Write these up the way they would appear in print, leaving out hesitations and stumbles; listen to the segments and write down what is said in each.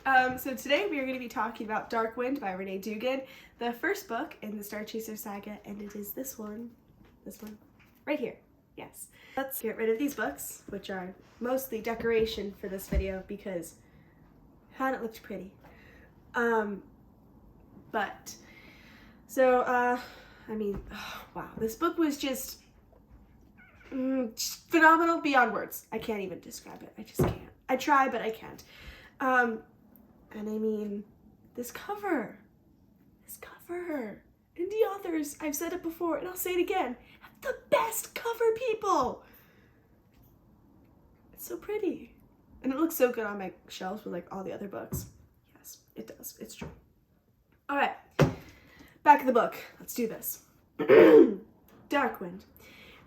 Hi, so today we are going to be talking about Darkwind by Renee Dugan, the first book in the Starchaser Saga, and it is this one, right here, yes. Let's get rid of these books, which are mostly decoration for this video because I thought it looked pretty. Wow, this book was just phenomenal beyond words. I can't even describe it, I just can't. I try, but I can't. And I mean, this cover, indie authors, I've said it before and I'll say it again, have the best cover, people. It's so pretty. And it looks so good on my shelves with like all the other books. Yes, it does, it's true. All right, back of the book, let's do this. Darkwind.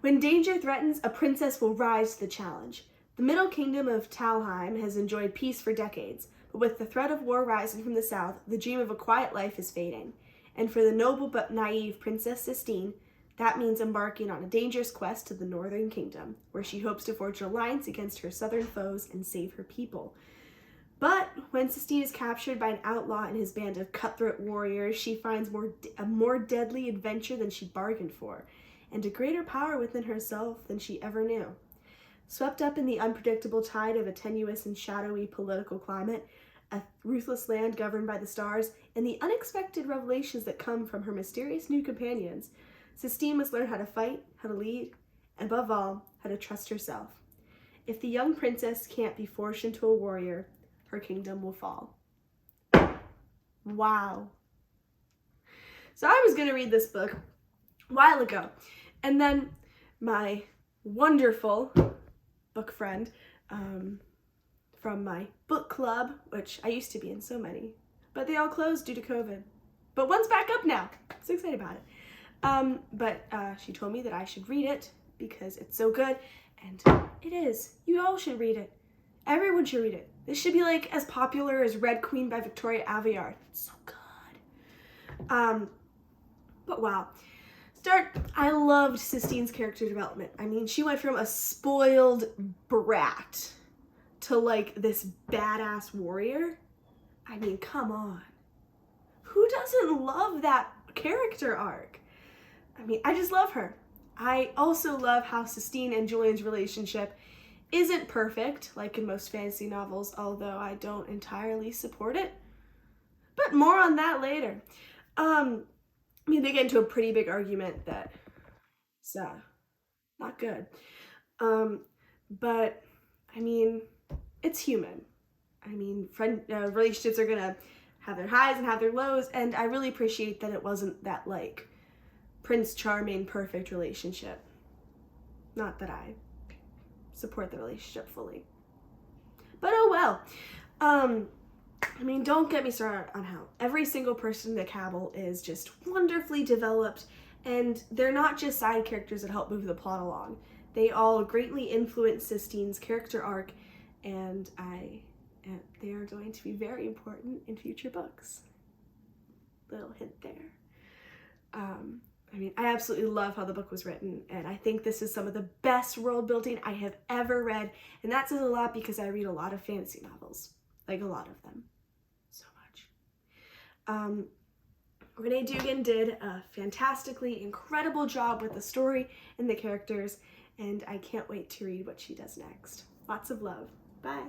When danger threatens, a princess will rise to the challenge. The Middle Kingdom of Talheim has enjoyed peace for decades, but with the threat of war rising from the south, the dream of a quiet life is fading. And for the noble but naive Princess Sistine, that means embarking on a dangerous quest to the Northern Kingdom, where she hopes to forge an alliance against her southern foes and save her people. But when Sistine is captured by an outlaw and his band of cutthroat warriors, she finds a more deadly adventure than she bargained for, and a greater power within herself than she ever knew. Swept up in the unpredictable tide of a tenuous and shadowy political climate, a ruthless land governed by the stars, and the unexpected revelations that come from her mysterious new companions, Sistine must learn how to fight, how to lead, and above all, how to trust herself. If the young princess can't be forged into a warrior, her kingdom will fall. Wow. So I was going to read this book a while ago, and then my wonderful book friend from my book club, which I used to be in so many, but they all closed due to COVID. But one's back up now. I'm so excited about it. She told me that I should read it because it's so good, and it is. You all should read it. Everyone should read it. This should be like as popular as Red Queen by Victoria Aveyard. It's so good. But wow. I loved Sistine's character development. I mean, she went from a spoiled brat to like this badass warrior. I mean, come on. Who doesn't love that character arc? I mean, I just love her. I also love how Sistine and Julian's relationship isn't perfect, like in most fantasy novels, although I don't entirely support it. But more on that later. I mean, they get into a pretty big argument that it's not good. But I mean, it's human. I mean, relationships are gonna have their highs and have their lows, and I really appreciate that it wasn't that like Prince Charming perfect relationship. Not that I support the relationship fully, but oh well. I mean, don't get me started on how every single person in the cabal is just wonderfully developed, and they're not just side characters that help move the plot along. They all greatly influence Sistine's character arc, and they are going to be very important in future books. Little hint there. I mean, I absolutely love how the book was written, and I think this is some of the best world building I have ever read, and that says a lot because I read a lot of fantasy novels, like a lot of them. So much. Renee Dugan did a fantastically incredible job with the story and the characters, and I can't wait to read what she does next. Lots of love. Bye.